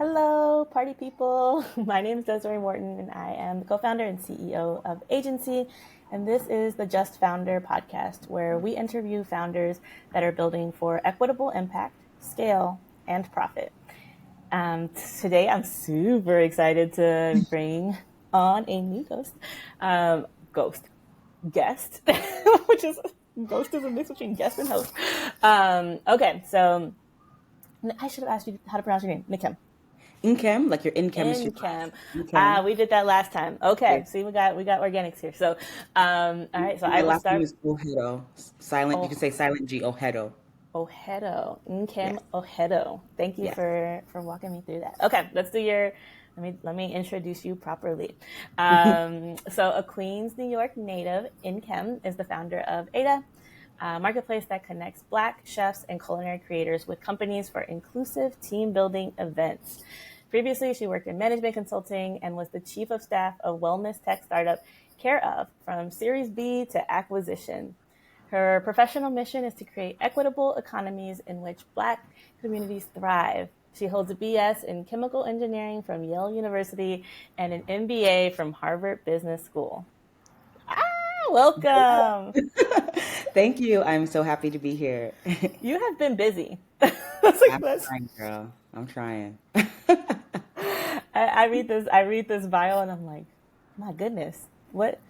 Hello, party people. My name is Desiree Morton, and I am the co founder and CEO of Aginci. And this is the JustFounder podcast, where we interview founders that are building for equitable impact, scale, and profit. Today, I'm super excited to bring on a new guest, which is ghost is a mix between guest and host. Okay, so I should have asked you how to pronounce your name, Nkem. Nkem, like your in chemistry Nkem. class. Nkem. We did that last time. Okay, Yes. see, we got organics here. So, all right. So I My will last name start. is Oghedo. Silent. You can Oh, say silent G. Oghedo. Oghedo, Nkem Yes. Oghedo. Thank you Yes. for walking me through that. Okay, let's do your. Let me introduce you properly. So, a Queens, New York native, Nkem is the founder of Ada, a marketplace that connects Black chefs and culinary creators with companies for inclusive team building events. Previously, she worked in management consulting and was the chief of staff of wellness tech startup Care of from Series B to acquisition. Her professional mission is to create equitable economies in which Black communities thrive. She holds a BS in chemical engineering from Yale University and an MBA from Harvard Business School. Ah, welcome. Thank you. I'm so happy to be here. You have been busy. That's like I'm that's. trying, girl. I'm trying. I read this bio and I'm like, my goodness, what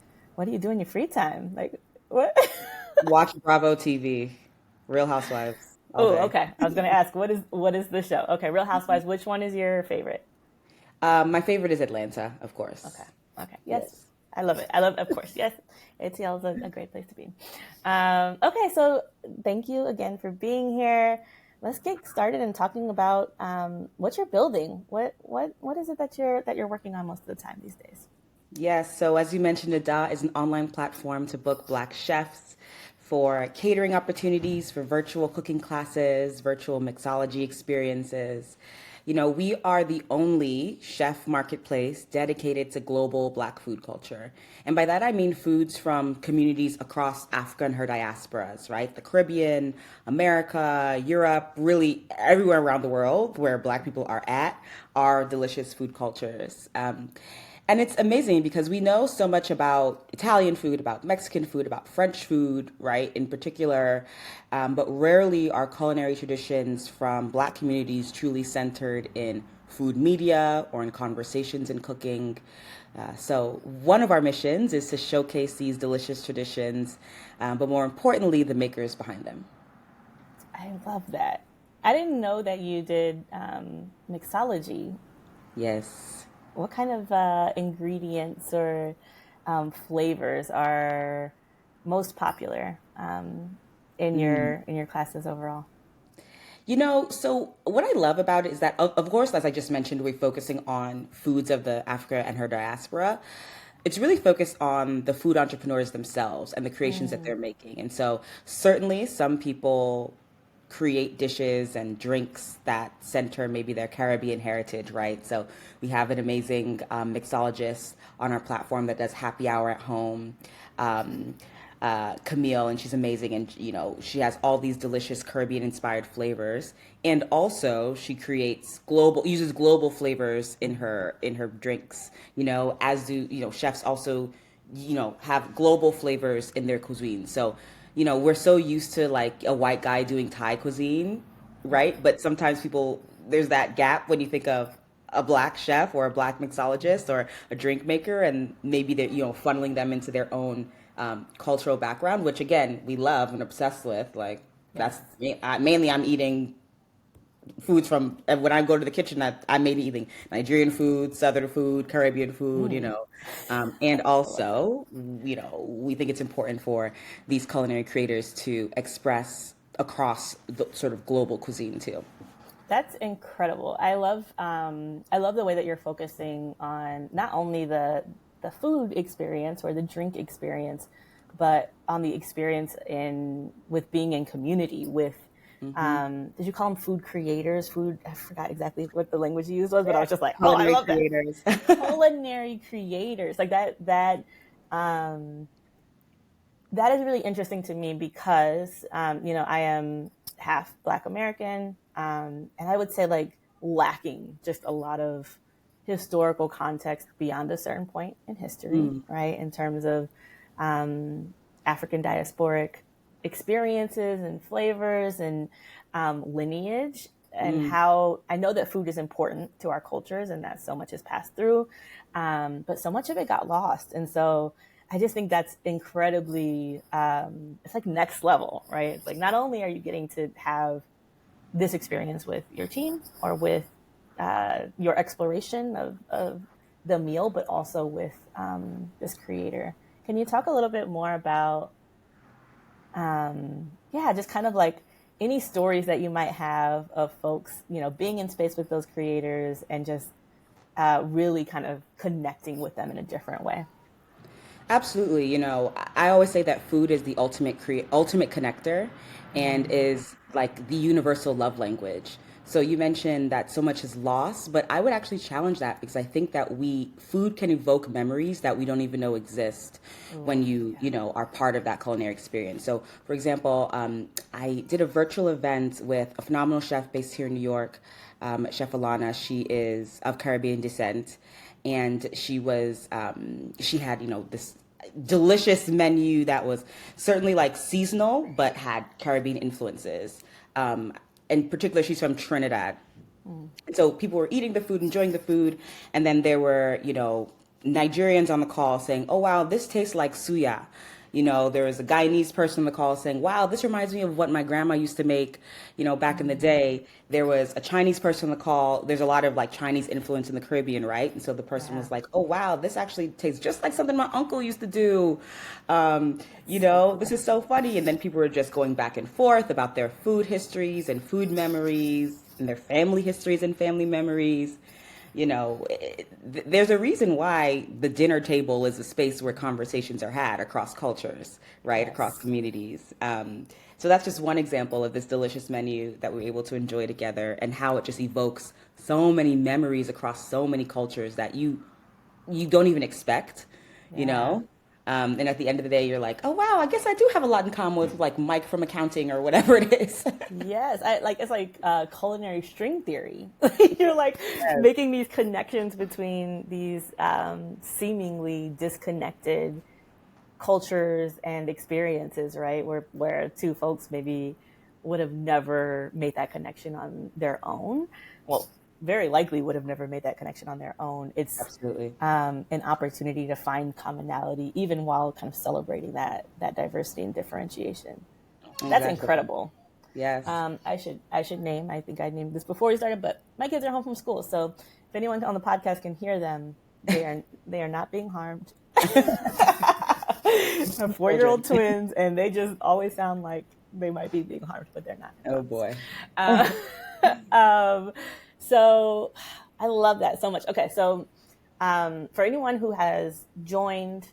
do you do in your free time? Like what? Watch Bravo TV. Real Housewives all Oh, day. okay. I was gonna ask what is the show? Okay, Real Housewives. Which one is your favorite? My favorite is Atlanta, of Okay. course. Okay. Yes. Yes. I love it. I love, of course. Yes. ATL is a great place to be. Okay. So thank you again for being here. Let's get started and talking about what you're building. What is it that you're working on most of the time these days? Yes, so as you mentioned, Ada is an online platform to book Black chefs for catering opportunities, for virtual cooking classes, virtual mixology experiences. We are the only chef marketplace dedicated to global Black food culture. And by that, I mean foods from communities across Africa and her diasporas, right? The Caribbean, America, Europe, really everywhere around the world where Black people are at are delicious food cultures. And it's amazing because we know so much about Italian food, about Mexican food, about French food, right, in particular, but rarely are culinary traditions from Black communities truly centered in food media or in conversations in cooking. So, one of our missions is to showcase these delicious traditions, but more importantly, the makers behind them. I love that. I didn't know that you did mixology. Yes. What kind of ingredients or flavors are most popular in your classes overall? So what I love about it is that, of course, as I just mentioned, we're focusing on foods of the Africa and her diaspora. It's really focused on the food entrepreneurs themselves and the creations that Mm, they're making. And so, certainly, some people create dishes and drinks that center maybe their Caribbean heritage, right? So, we have an amazing mixologist on our platform that does happy hour at home. Um, Camille, and she's amazing. And she has all these delicious Caribbean inspired flavors, and also she uses global flavors in mhm. her drinks. As do chefs also have global flavors in their cuisine. So we're so used to like a white guy doing Thai cuisine, right? But sometimes people there's that gap when you think of a Black chef or a Black mixologist or a drink maker, and maybe they're funneling them into their own cultural background, which again we love and obsessed with. Like Yes. mainly I'm eating foods from when I go to the kitchen. I may be eating Nigerian food, Southern food, Caribbean food, Mm, and I love that. also we think it's important for these culinary creators to express across the sort of global cuisine too. That's incredible. I love the way that you're focusing on not only the food experience or the drink experience, but on the experience in with being in community with Hmm. did you call them food creators? Food I forgot exactly what the language you used was, but I Yeah, was just like, oh, I culinary love that. creators. Culinary creators. Like um that is really interesting to me because I am half Black American, and I would say like lacking just a lot of historical context beyond a certain point in history, right? In terms of African diasporic experiences and flavors and lineage, and how I know that food is important to our cultures and that so much is passed through, but so much of it got lost. And so I just think that's incredibly, it's like next level, right? It's like not only are you getting to have this experience with your team or with your exploration of the meal, but also with this creator. Can you talk a little bit more about, just kind of like any stories that you might have of folks, being in space with those creators and just really kind of connecting with them in a different way? Absolutely. I always say that food is the ultimate connector and is like the universal love language. So you mentioned that so much is lost, but I would actually challenge that because I think that food can evoke memories that we don't even know exist when are part of that culinary experience. So for example, I did a virtual event with a phenomenal chef based here in New York, Chef Alana. She is of Caribbean descent, and she had this delicious menu that was certainly like seasonal but had Caribbean influences. In particular, she's from Trinidad. And so people were eating the food, enjoying the food, and then there were Nigerians on the call saying, "Oh wow, this tastes like suya." There was a Guyanese person on the call saying, "Wow, this reminds me of what my grandma used to make, back in the day." There was a Chinese person on the call. There's a lot of like Chinese influence in the Caribbean, right? And so the person was like, "Oh wow, this actually tastes just like something my uncle used to do." This is so funny. And then people were just going back and forth about their food histories and food memories and their family histories and family memories. There's a reason why the dinner table is a space where conversations are had across cultures, right? Yes. Across communities. So that's just one example of this delicious menu that we're able to enjoy together and how it just evokes so many memories across so many cultures that you don't even expect, you Yeah. know? And at the end of the day, you're like, oh, wow, I guess I do have a lot in common with like Mike from accounting or whatever it is. Yes, it's like culinary string theory. You're like making these connections between these seemingly disconnected cultures and experiences, right? Where two folks maybe would have never made that connection on their own. Well, very likely would have never made that connection on their own. It's Absolutely. an opportunity to find commonality, even while kind of celebrating that diversity and differentiation. That's Exactly. incredible. Yes. I should name. I think I named this before we started, but my kids are home from school, so if anyone on the podcast can hear them, they are not being harmed. 4-year-old twins, and they just always sound like they might be being harmed, but they're not. Oh boy. So I love that so much. Okay, so for anyone who has joined,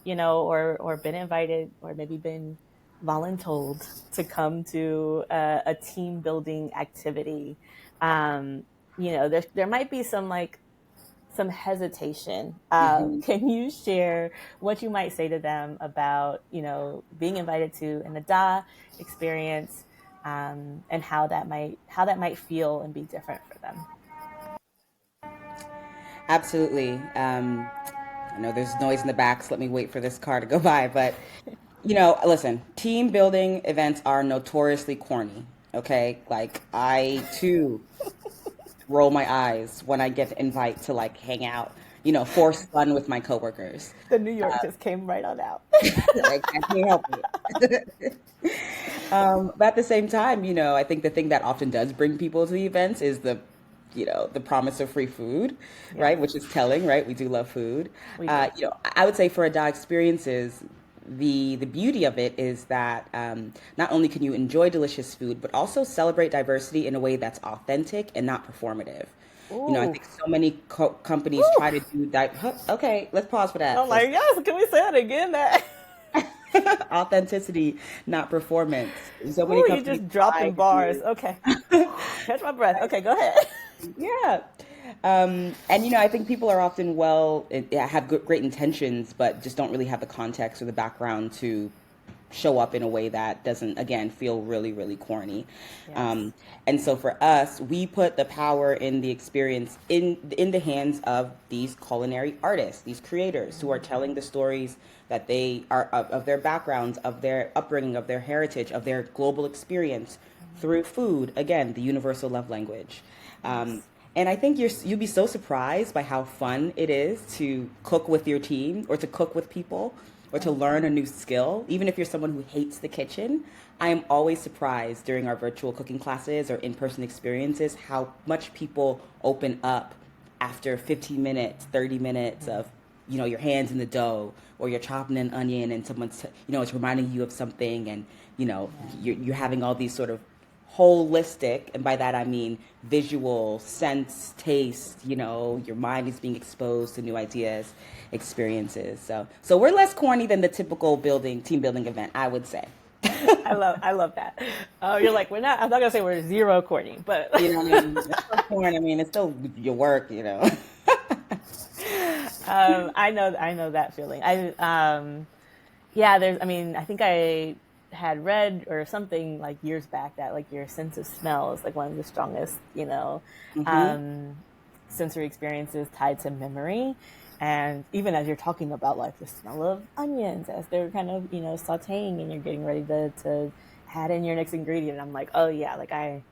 or been invited, or maybe been voluntold to come to a team building activity, there might be some hesitation. Can you share what you might say to them about, being invited to an ADA experience, and how that might feel and be different for them? Absolutely. I know there's noise in the back, so let me wait for this car to go by. But, listen, team building events are notoriously corny. Okay. Like, I too roll my eyes when I get the invite to like hang out, force fun with my coworkers. The New York just came right on out. Like, I can't help it. But at the same time, I think the thing that often does bring people to the events is the promise of free food, right? Which is telling, right? We do love food. We do. I would say for ADA experiences, the beauty of it is that not only can you enjoy delicious food, but also celebrate diversity in a way that's authentic and not performative. I think so many companies try to do that. Okay, let's pause for that. I'm like, yes, can we say that again? That Authenticity, not performance. So many companies you just dropping bars. Okay, catch my breath. Okay, go ahead. Yeah. And I think people are often have great intentions, but just don't really have the context or the background to show up in a way that doesn't, again, feel really, really corny. Yes. Um, and so for us, we put the power in the experience in the hands of these culinary artists, these creators who are telling the stories that they are of their backgrounds, of their upbringing, of their heritage, of their global experience through food. Again, the universal love language. Um, Yes. and I think you'd be so surprised by how fun it is to cook with your team or to cook with people or to learn a new skill. Even if you're someone who hates the kitchen, I am always surprised during our virtual cooking classes or in-person experiences how much people open up after 15 minutes, 30 minutes of, your hands in the dough or you're chopping an onion and someone's, it's reminding you of something and, Yeah. you're having all these sort of holistic, and by that I mean visual, sense, taste, your mind is being exposed to new ideas, experiences. So we're less corny than the typical team building event, I would say. I love that. You're like, we're not. I'm not gonna say we're zero corny, but You know what I mean? It's still corny. I mean, it's still your work. I know that feeling. Yeah, I mean, I think I had read or something like years back that like your sense of smell is like one of the strongest, Hmm. um, sensory experiences tied to memory. And even as you're talking about like the smell of onions as they're kind of, sauteing and you're getting ready to add in your next ingredient, I'm like, oh yeah, like I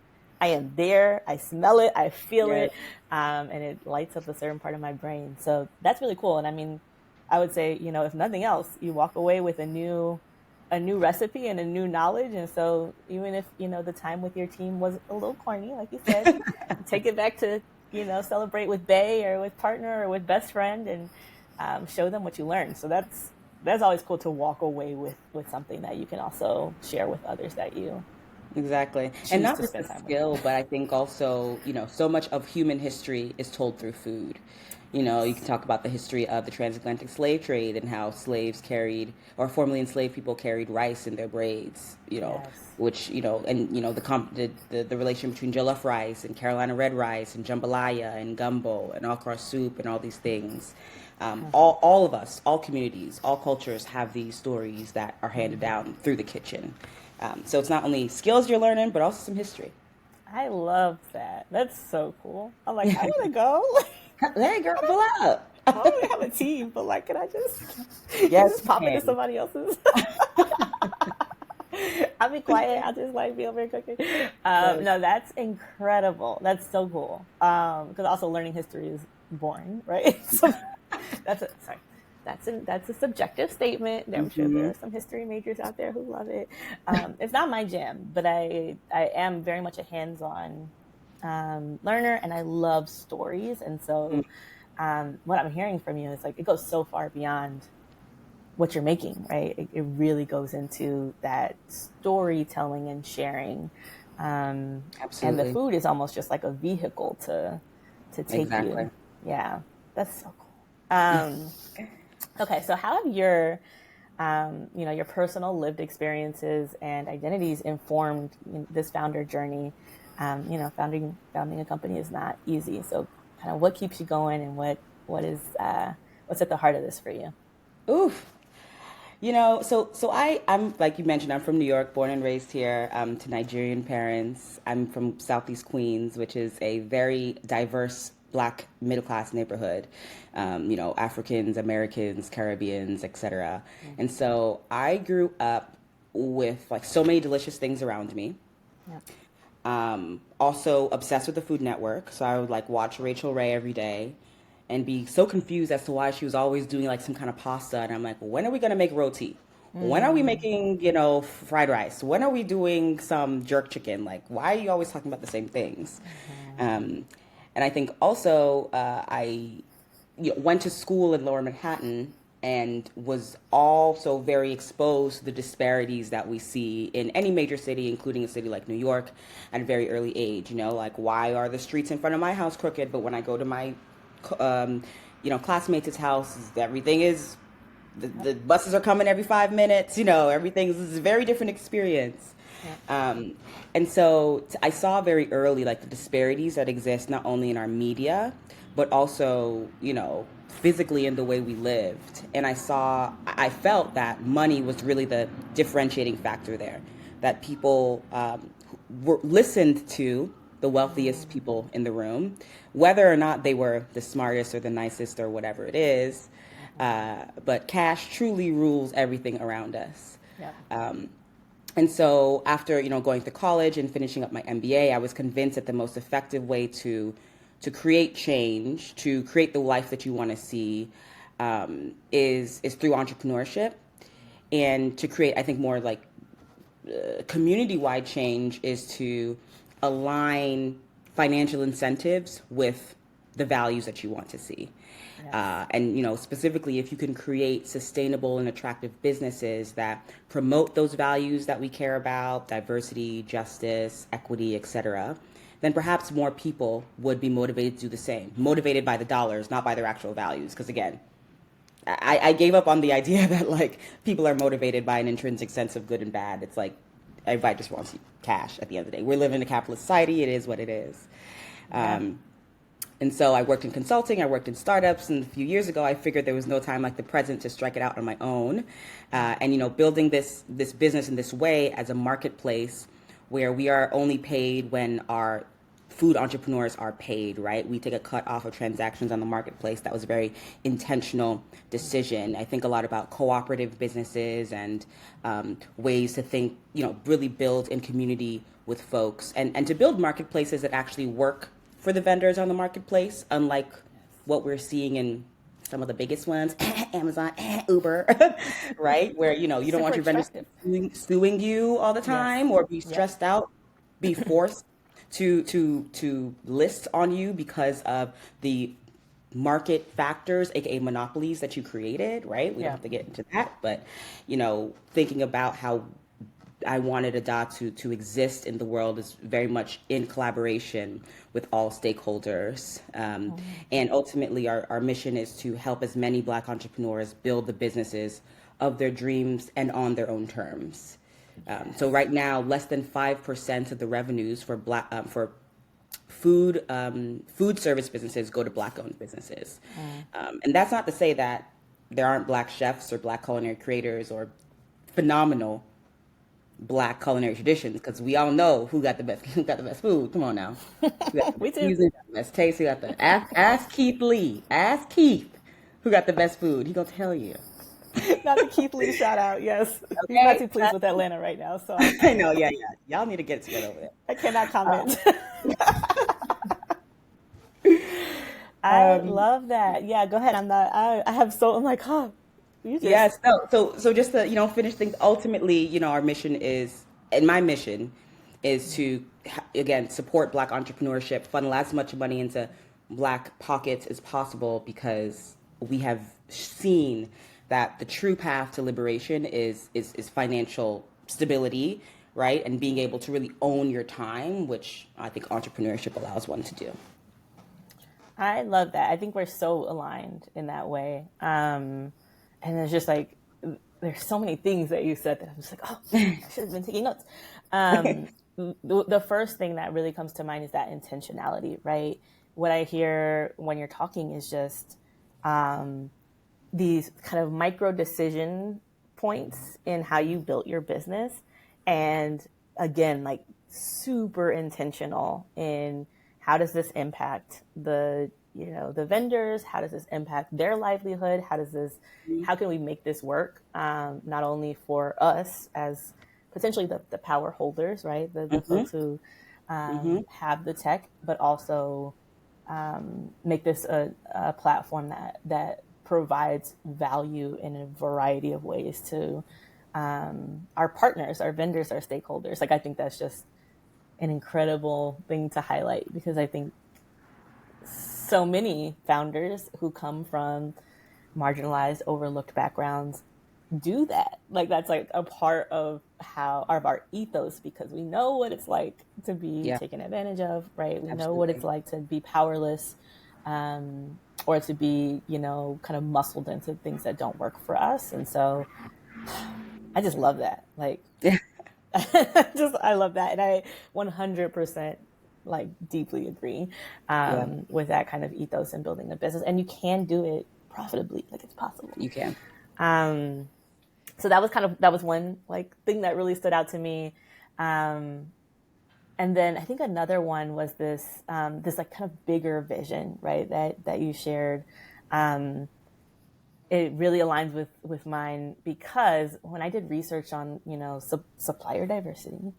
am there. I smell it. I feel Yes. it. And it lights up a certain part of my brain. So that's really cool. And I mean, I would say, if nothing else, you walk away with a new recipe and a new knowledge. And so even if, the time with your team was a little corny, like you said, take it back to, celebrate with Bay or with partner or with best friend and show them what you learned. So that's always cool to walk away with something that you can also share with others that you Exactly. And choose not to just a spend time with. skill, but I think also, so much of human history is told through food. You can Yes. talk about the history of the transatlantic slave trade and how slaves carried, or formerly enslaved people carried rice in their braids, Yes. which, and, the relation between jollof rice and Carolina red rice and jambalaya and gumbo and okra soup and all these things. All of us, all communities, all cultures have these stories that are handed down through the kitchen. So it's not only skills you're learning, but also some history. I love that. That's so cool. I'm like, I want to go. Hey, girl, I pull don't. up. I don't really have a team, but like, can I Yes, just you pop into can. somebody else's? I'll be quiet. I'll just like be over here cooking. Yes. No, that's incredible. That's so cool. Because also learning history is boring, right? So that's a sorry. That's a subjective statement. I'm sure there Hmm. are some history majors out there who love it. It's not my jam, but I am very much a hands-on learner, and I love stories. And so, what I'm hearing from you is like it goes so far beyond what you're making, right? It really goes into that storytelling and sharing. And the Absolutely. food is almost just like a vehicle to take Exactly. you. Yeah, that's so cool. Okay, so how have your personal lived experiences and identities informed this founder journey? Founding a company is not easy. So, kind of what keeps you going, and what's at the heart of this for you? Oof. I'm like you mentioned, I'm from New York, born and raised here, to Nigerian parents. I'm from Southeast Queens, which is a very diverse black middle class neighborhood. Africans, Americans, Caribbeans, etc. And so I grew up with like so many delicious things around me. Yep. Also obsessed with the Food Network, so I would like watch Rachel Ray every day and be so confused as to why she was always doing like some kind of pasta. And I'm like, when are we gonna make roti? When are we Mm, making, fried rice? When are we doing some jerk chicken? Like, why are you always talking about the same things? mhm. Um, and I think also I went to school in Lower Manhattan and was also very exposed to the disparities that we see in any major city, including a city like New York, at a very early age. Like why are the streets in front of my house crooked, but when I go to my, classmates' house, everything is the buses are coming every 5 minutes. Everything's this is a very different experience. Yeah. And so I saw very early like the disparities that exist not only in our media, but also, physically in the way we lived. And I felt that money was really the differentiating factor there, that people were listened to the wealthiest people in the room, whether or not they were the smartest or the nicest or whatever it is. But cash truly rules everything around us. Yeah. And so after, going to college and finishing up my MBA, I was convinced that the most effective way to create change, to create the life that you want to see, is through entrepreneurship. And to create, I think, more like community-wide change is to align financial incentives with the values that you want to see. Yes. And specifically, if you can create sustainable and attractive businesses that promote those values that we care about, diversity, justice, equity, etc., then perhaps more people would be motivated to do the same, motivated by the dollars, not by their actual values. Because again, I gave up on the idea that like people are motivated by an intrinsic sense of good and bad. It's like everybody just wants cash at the end of the day. We live in a capitalist society. It is what it is. Yeah. And so I worked in consulting, I worked in startups, and a few years ago I figured there was no time like the present to strike it out on my own. And building this business in this way as a marketplace where we are only paid when our food entrepreneurs are paid, right? We take a cut off of transactions on the marketplace. That was a very intentional decision. I think a lot about cooperative businesses and ways to think, really build in community with folks and to build marketplaces that actually work for the vendors on the marketplace, unlike what we're seeing in some of the biggest ones, Amazon, Uber, right? Where, you don't Super want your vendors extractive. suing you all the Yes. time or be Yep. stressed out, be forced to list on you because of the market factors, aka monopolies that you created, right? We don't Yeah. have to get into that, but thinking about how I wanted Ada to exist in the world is very much in collaboration with all stakeholders. And ultimately, our mission is to help as many Black entrepreneurs build the businesses of their dreams and on their own terms. So right now, less than 5% of the revenues for for food service businesses go to Black-owned businesses. And that's not to say that there aren't Black chefs or Black culinary creators or phenomenal Black culinary traditions, because we all know who got the best food. Come on now, who got the We best do. music, got the best taste. Who got the ask Keith Lee, ask Keith who got the best food. He gonna tell you. Not the Keith Lee shout out. Yes. He's not Okay, too pleased with Atlanta right now, so I know. Yeah, yeah. Y'all need to get it together over there. I cannot comment. I Um, love that. Yeah, go ahead. I have I'm like, huh, you just, Yes, no. So just to, finish things, ultimately, our mission is, and my mission is to, again, support Black entrepreneurship, funnel as much money into Black pockets as possible, because we have seen that the true path to liberation is financial stability, right? And being able to really own your time, which I think entrepreneurship allows one to do. I love that. I think we're so aligned in that way. And it's just like, there's so many things that you said that I'm just like, oh, I should have been taking notes. The first thing that really comes to mind is that intentionality, right? What I hear when you're talking is just these kind of micro decision points in how you built your business. And again, like super intentional in how does this impact the vendors? How does this impact their livelihood? How can we make this work? Not only for us as potentially the power holders, right? The Mm-hmm, folks who mm-hmm, have the tech, but also make this a platform that provides value in a variety of ways to our partners, our vendors, our stakeholders. Like, I think that's just an incredible thing to highlight, because I think so many founders who come from marginalized, overlooked backgrounds do that. Like, that's like a part of our ethos, because we know what it's like to be yeah, taken advantage of, right? We know what it's absolutely. like to be powerless, or to be, kind of muscled into things that don't work for us. And so I just love that. Like, I love that. And I 100% like deeply agree Yeah, with that kind of ethos in building a business. And you can do it profitably. Like, it's possible. you can. Um, so that was one like thing that really stood out to me. And then I think another one was this like kind of bigger vision, right? That you shared. It really aligns with mine, because when I did research on, supplier diversity,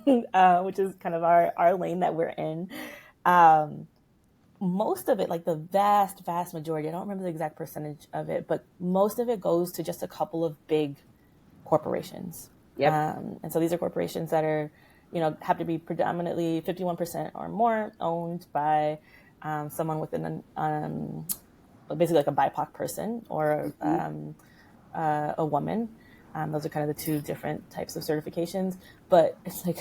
which is kind of our lane that we're in, most of it, like the vast majority, I don't remember the exact percentage of it, but most of it goes to just a couple of big corporations. Yep. And so these are corporations that are, have to be predominantly 51% or more owned by someone within basically like a BIPOC person or a woman. Those are kind of the two different types of certifications. But it's like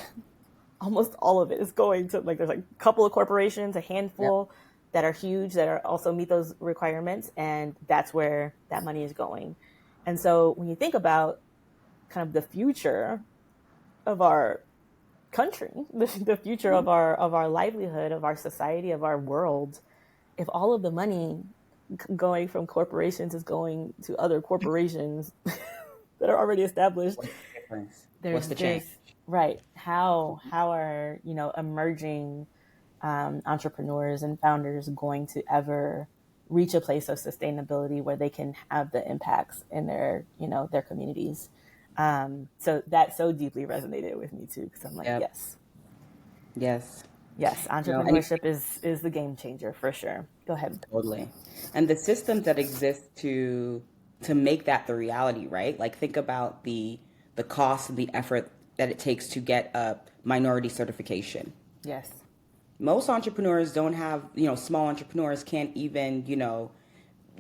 almost all of it is going to, like, there's like a couple of corporations, a handful that are huge, that are also meet those requirements. And that's where that money is going. And so when you think about kind of the future of our country, the future of our livelihood, of our society, of our world, if all of the money going from corporations is going to other corporations that are already established, What's the difference? there's What's the change? right. How are, emerging entrepreneurs and founders going to ever reach a place of sustainability where they can have the impacts in their communities? So that so deeply resonated with me too, because I'm like, Yep. yes, Yes. And entrepreneurship is the game changer for sure. Go ahead. totally. And the systems that exist to make that the reality, right? Like, think about the cost and the effort that it takes to get a minority certification. Yes. Most entrepreneurs don't have, small entrepreneurs can't even,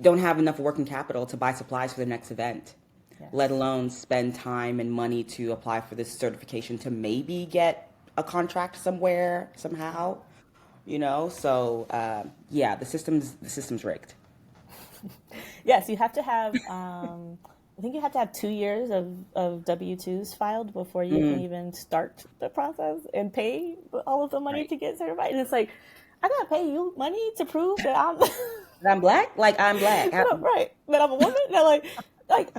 don't have enough working capital to buy supplies for their next event, Yes. let alone spend time and money to apply for this certification to maybe get a contract somewhere, somehow, So, yeah, the system's rigged. Yes, you have to have. I think you have to have 2 years of W-2s filed before you can even start the process and pay all of the money Right. to get certified. And it's like, I gotta pay you money to prove that I'm And I'm black? Like, I'm black. right, that I'm a woman. That like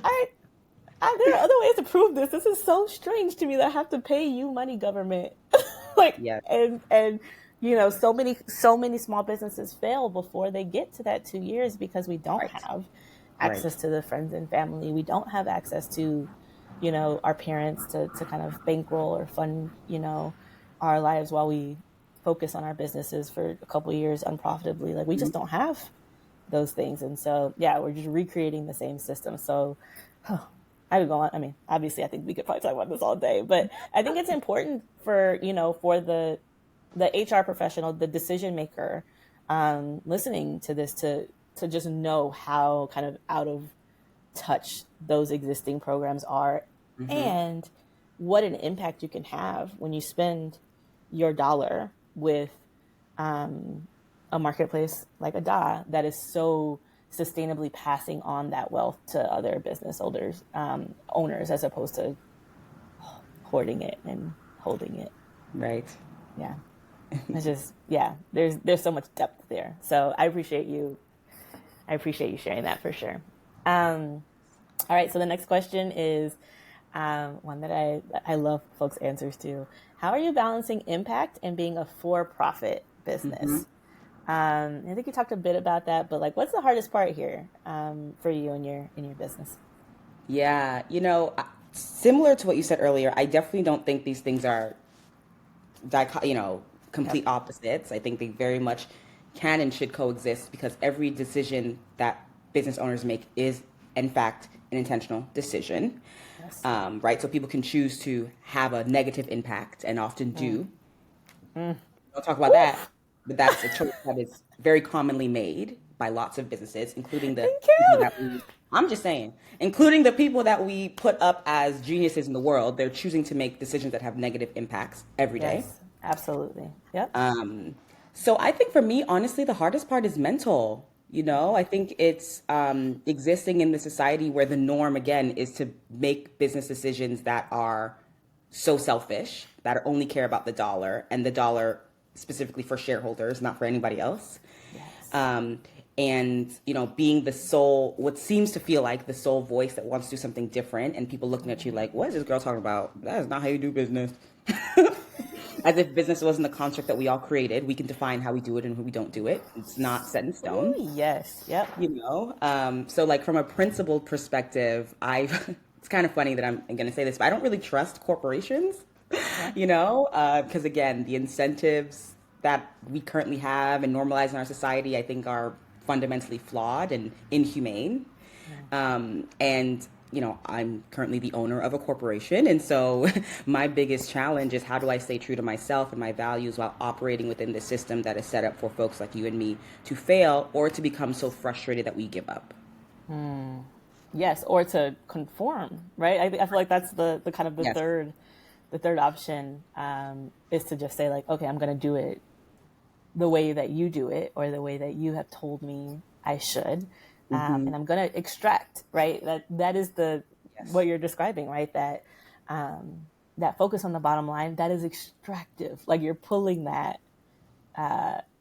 there are other ways to prove this. This is so strange to me that I have to pay you money, government. Like, Yeah. and so many small businesses fail before they get to that 2 years, because we don't Right. have Right. access to the friends and family. We don't have access to, our parents to kind of bankroll or fund, our lives while we focus on our businesses for a couple of years unprofitably. Like, we just don't have those things. And so, yeah, we're just recreating the same system. So I could go on. I mean, obviously I think we could probably talk about this all day, but I think it's important for, for the HR professional, the decision maker, listening to this, to just know how kind of out of touch those existing programs are, and what an impact you can have when you spend your dollar with a marketplace like Ada that is so sustainably passing on that wealth to other business owners, as opposed to hoarding it and holding it. Right. Yeah. It's just, yeah, there's so much depth there. So I appreciate you sharing that for sure. All right, so the next question is one that I love folks' answers to. How are you balancing impact and being a for-profit business? I think you talked a bit about that, but like, what's the hardest part here for you in your business? Yeah. Similar to what you said earlier, I definitely don't think these things are complete Yep. opposites. I think they very much can and should coexist, because every decision that business owners make is, in fact, an intentional decision, Yes. right? So people can choose to have a negative impact, and often do. Don't talk about that, Oof. but that's a choice that is very commonly made by lots of businesses, including the And people Kim. that I'm just saying, including the people that we put up as geniuses in the world. They're choosing to make decisions that have negative impacts every day. Yes, absolutely. Yep. So I think for me, honestly, the hardest part is mental. I think it's existing in the society where the norm, again, is to make business decisions that are so selfish, that only care about the dollar and the dollar specifically for shareholders, not for anybody else. Yes. Um, and, being the sole, what seems to feel like the sole voice that wants to do something different, and people looking at you like, what is this girl talking about? That is not how you do business. As if business wasn't a construct that we all created. We can define how we do it and how we don't do it. It's not set in Ooh, stone. yes. Yep. So like from a principled perspective, I it's kind of funny that I'm going to say this, but I don't really trust corporations, Okay. because again, the incentives that we currently have and normalize in our society, I think are fundamentally flawed and inhumane. Yeah. And I'm currently the owner of a corporation, and so my biggest challenge is how do I stay true to myself and my values while operating within the system that is set up for folks like you and me to fail or to become so frustrated that we give up. Yes, or to conform, right? I feel like that's the kind of Yes. the third option is to just say like, okay, I'm going to do it the way that you do it or the way that you have told me I should. And I'm going to extract, right? That is Yes. what you're describing, right? That focus on the bottom line, that is extractive. Like you're pulling that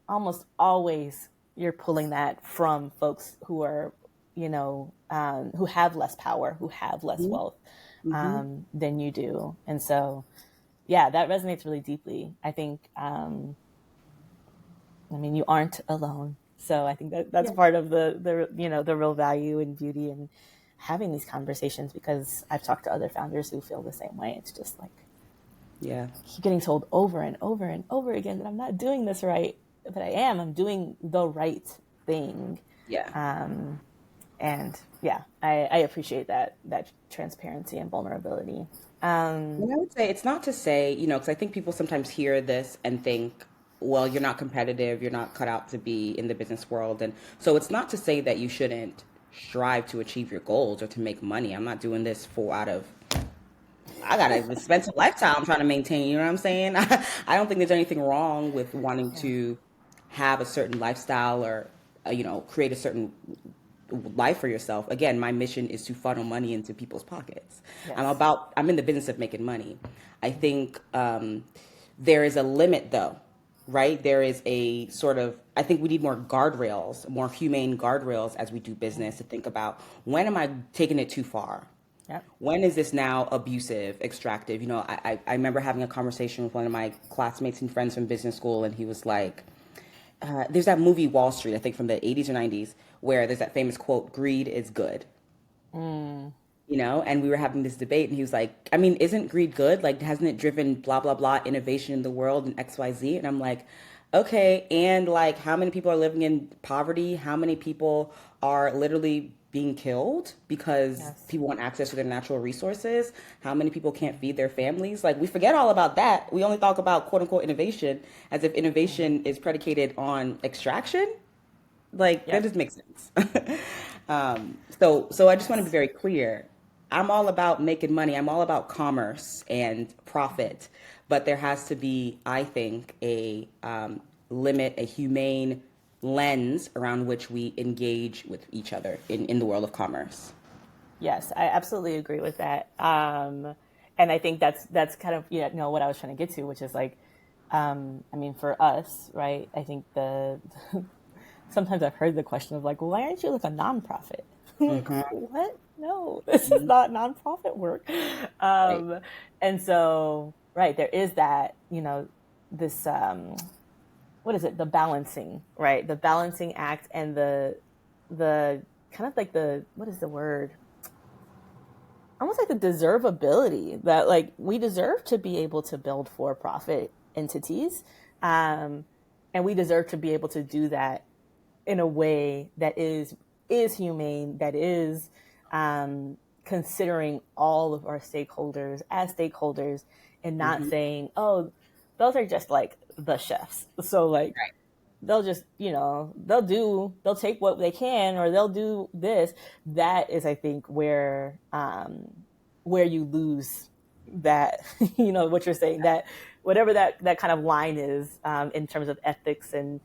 almost always you're pulling that from folks who are, who have less power, who have less wealth Mm-hmm. than you do. And so, yeah, that resonates really deeply. I think, you aren't alone. So I think that's Yeah. part of the real value and beauty in having these conversations because I've talked to other founders who feel the same way. It's just like, Yeah. keep getting told over and over and over again that I'm not doing this right, but I am. I'm doing the right thing. Yeah. And yeah, I appreciate that transparency and vulnerability. And I would say it's not to say, because I think people sometimes hear this and think, well, you're not competitive, you're not cut out to be in the business world. And so it's not to say that you shouldn't strive to achieve your goals or to make money. I'm not doing this for out of, I got an expensive lifestyle I'm trying to maintain. You know what I'm saying? I don't think there's anything wrong with wanting Yeah. to have a certain lifestyle or, create a certain life for yourself. Again, my mission is to funnel money into people's pockets. Yes. I'm in the business of making money. I think there is a limit though, right? There is a sort of, I think we need more guardrails, more humane guardrails as we do business to think about when am I taking it too far? Yep. When is this now abusive, extractive? I remember having a conversation with one of my classmates and friends from business school, and he was like, there's that movie Wall Street, I think from the 80s or 90s, where there's that famous quote, greed is good. Mm. And we were having this debate, and he was like, I mean, isn't greed good? Like, hasn't it driven blah, blah, blah innovation in the world and XYZ? And I'm like, okay. And like, how many people are living in poverty? How many people are literally being killed because Yes. people want access to their natural resources? How many people can't feed their families? Like, we forget all about that. We only talk about quote unquote innovation as if innovation is predicated on extraction. Like that Yep. just makes sense. So I just want to be Yes. very clear. I'm all about making money. I'm all about commerce and profit, but there has to be, I think, a limit, a humane lens around which we engage with each other in the world of commerce. Yes, I absolutely agree with that. And I think that's kind of what I was trying to get to, which is like, for us, right? I think the sometimes I've heard the question of like, well, why aren't you like a nonprofit? I'm like, Hmm. what? No, this is not nonprofit work. Right. Um, and so, right, there is that, this, what is it? The balancing, right? The balancing act and the kind of like what is the word? Almost like the deservability that like we deserve to be able to build for profit entities. Um, and we deserve to be able to do that in a way that is humane, that is considering all of our stakeholders as stakeholders, and not Hmm. saying, "Oh, those are just like the chefs." So like Right. they'll just they'll take what they can or they'll do this. That is, I think, where you lose that what you're saying, that whatever that kind of line is in terms of ethics and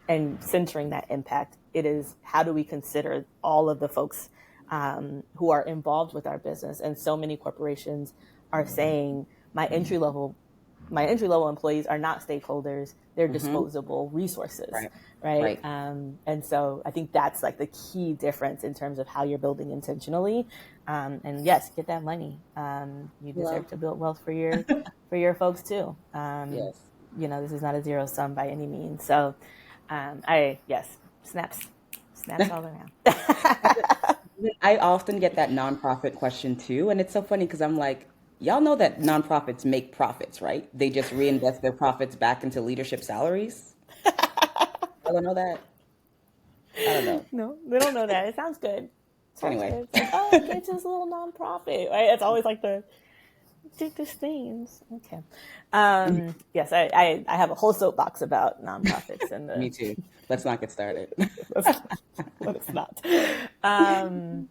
and centering that impact. It is, how do we consider all of the folks who are involved with our business? And so many corporations are saying my entry level employees are not stakeholders; they're Mm-hmm. disposable resources, Right. right? Right. And so I think that's like the key difference in terms of how you're building intentionally. And yes, get that money. You Well, deserve to build wealth for your folks too. yes. This is not a zero sum by any means. So, I yes, snaps all around. I often get that nonprofit question too, and it's so funny because I'm like, y'all know that nonprofits make profits, right? They just reinvest their profits back into leadership salaries. I don't know that. I don't know. No, they don't know that. It sounds good. Sounds Anyway, good. It's like, oh, okay, it's this little nonprofit, right? It's always like the this things. Okay. Yes, I have a whole soapbox about nonprofits and me the too. Let's not get started. but it's not. Um,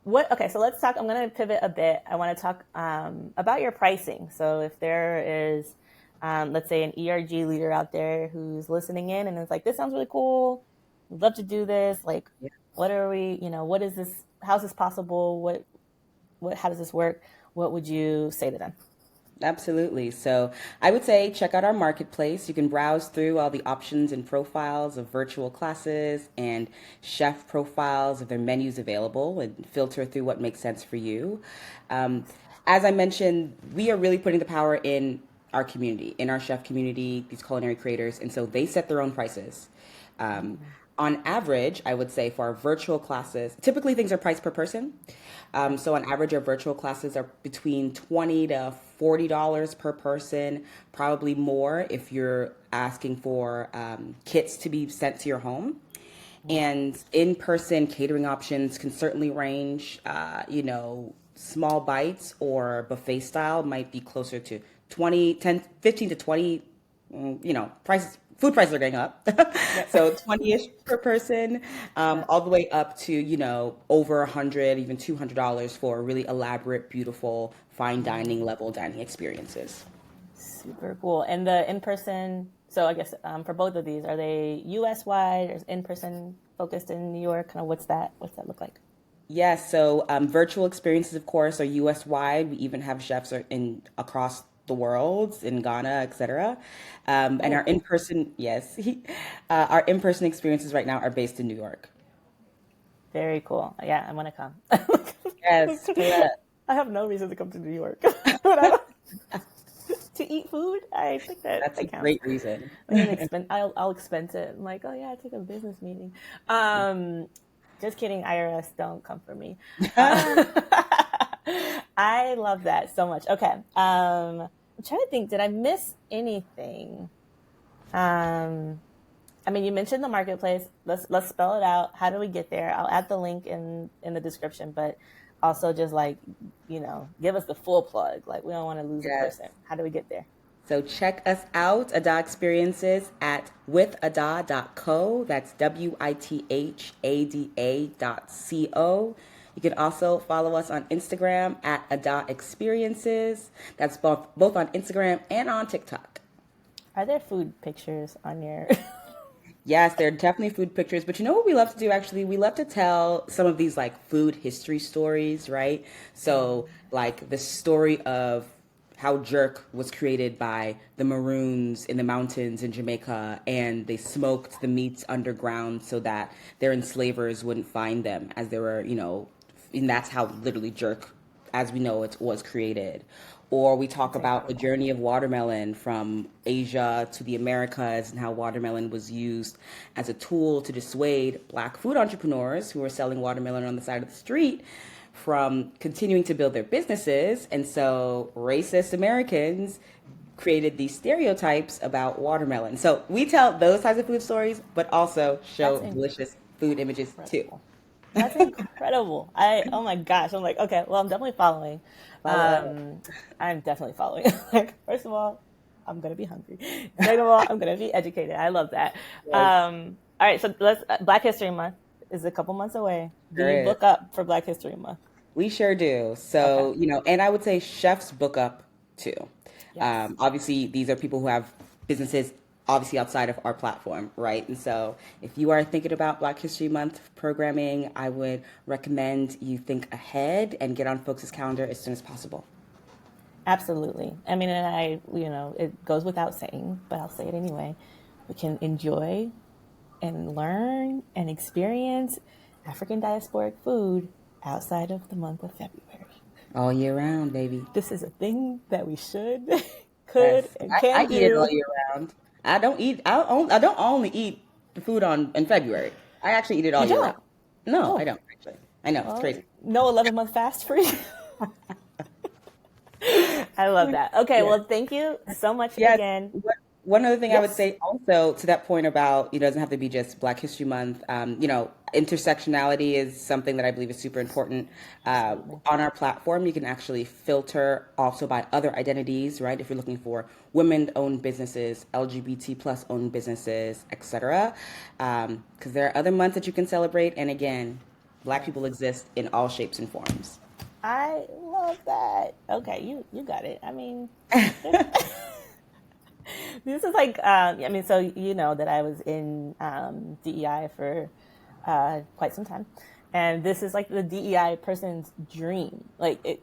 what? Okay, so let's talk. I'm going to pivot a bit. I want to talk about your pricing. So if there is, let's say, an ERG leader out there who's listening in and is like, "This sounds really cool. We'd love to do this. Like, Yeah. what are we? What is this? How's this possible? How does this work? What would you say to them?" Absolutely. So I would say check out our marketplace. You can browse through all the options and profiles of virtual classes and chef profiles of their menus available and filter through what makes sense for you. Um, as I mentioned, we are really putting the power in our community, in our chef community, these culinary creators. And so they set their own prices. Um, Mm, on average, I would say for our virtual classes, typically things are priced per person. okay. So on average, our virtual classes are between $20 to $40 per person, probably more if you're asking for kits to be sent to your home. Yeah. And in-person catering options can certainly range, small bites or buffet style might be closer to 20, 10, 15 to 20, prices, food prices are going up. Yep. So 20-ish per person, Yep. all the way up to, over 100, even $200 for really elaborate, beautiful, fine dining Mm. level dining experiences. Super cool. And the in person, so I guess for both of these, are they US wide or in person focused in New York? Kind of what's that look like? Yes, so virtual experiences, of course, are U.S. wide. We even have chefs in across the world, in Ghana, etc. And Oh, our cool. in-person, yes, our in-person experiences right now are based in New York. Very cool. Yeah, I want to come. Yes, pull up. I have no reason to come to New York, but to eat food, I think That's a that counts. great reason. Like an expense, I'll expense it. I'm like, oh yeah, I took a business meeting. Um, just kidding, IRS, don't come for me. I love that so much. Okay, I'm trying to think. Did I miss anything? Um, I mean, you mentioned the marketplace. Let's spell it out. How do we get there? I'll add the link in the description, but also just like give us the full plug. Like we don't want to lose a Yes. person. How do we get there? So check us out, Ada Experiences, at withada.co. That's WITHADA.co. You can also follow us on Instagram at Ada Experiences. That's both on Instagram and on TikTok. Are there food pictures on your? Yes, there are definitely food pictures, but you know what we love to do actually? We love to tell some of these like food history stories, right? So, Mm, like the story of how jerk was created by the Maroons in the mountains in Jamaica, and they smoked the meats underground so that their enslavers wouldn't find them as they were, and that's how literally jerk as we know it was created. Or we talk that's about the incredible. journey of watermelon from Asia to the Americas and how watermelon was used as a tool to dissuade black food entrepreneurs who were selling watermelon on the side of the street from continuing to build their businesses. And so racist Americans created these stereotypes about watermelon. So we tell those types of food stories, but also That's show delicious food images too. incredible. That's incredible. Oh my gosh. I'm like, okay, well, I'm definitely following. Follow up. Um, I'm definitely following. Like, first of all, I'm gonna be hungry. Second of all, I'm gonna be educated. I love that. Yes, All right, so let's Black History Month is a couple months away. Do there you is. book up for Black History Month? We sure do. Okay. So, and I would say chefs book up too. Yes. Obviously, these are people who have businesses obviously outside of our platform, right? And so if you are thinking about Black History Month programming, I would recommend you think ahead and get on folks' calendar as soon as possible. Absolutely. I mean, and it goes without saying, but I'll say it anyway. We can enjoy and learn and experience African diasporic food outside of the month of February. All year round, baby. This is a thing that we should, could, Yes, and I can eat it all do. year round. I don't eat. I don't only eat the food on in February. I actually eat it all You year round. don't? No, I Oh, don't actually. I know it's well, crazy. no 11-month fast for you. I love that. Okay, Yeah. well, thank you so much Yes. again. One other thing I would Yes. say also to that point about, it doesn't have to be just Black History Month. Intersectionality is something that I believe is super important. Absolutely. On our platform, you can actually filter also by other identities, right? If you're looking for women-owned businesses, LGBT plus owned businesses, etc. Because there are other months that you can celebrate. And again, Black Yes. people exist in all shapes and forms. I love that. Okay, you got it. I mean, there's this is like I mean, so you know that I was in DEI for quite some time, and this is like the DEI person's dream. Like it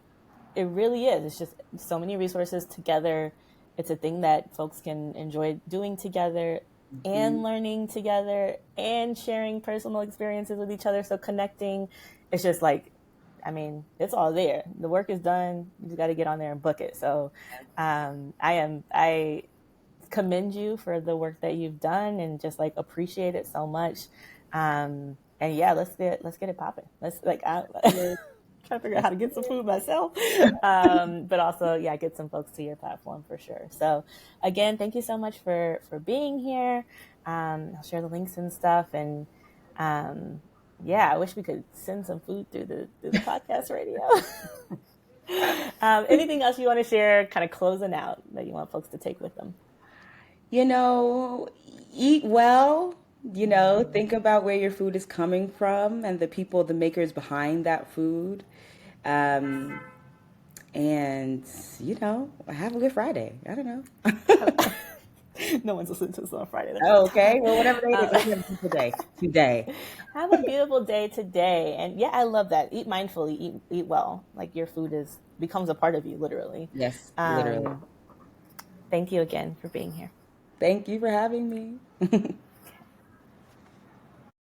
really is. It's just so many resources together. It's a thing that folks can enjoy doing together and Mhm. learning together and sharing personal experiences with each other. So connecting, it's just like, I mean, it's all there. The work is done. You just got to get on there and book it. So I commend you for the work that you've done and just like appreciate it so much. And yeah, let's get it popping. Let's like Yes. trying to figure out Yes. how to get some food myself. But also, yeah, get some folks to your platform for sure. So again, thank you so much for being here. I'll share the links and stuff. And um, yeah, I wish we could send some food through the podcast radio. Anything else you want to share, kind of closing out that you want folks to take with them? you know, Eat well, Mm-hmm. think about where your food is coming from and the people, the makers behind that food. Um, and, have a good Friday. I don't know. No one's listening to this on Friday. They're so Okay. tired. Well, whatever day it is, Um, I hope you have a beautiful day today. have a beautiful day today, and yeah, I love that. Eat mindfully, eat well. Like your food is becomes a part of you, literally. Yes, literally. Um, Thank you again for being here. Thank you for having me.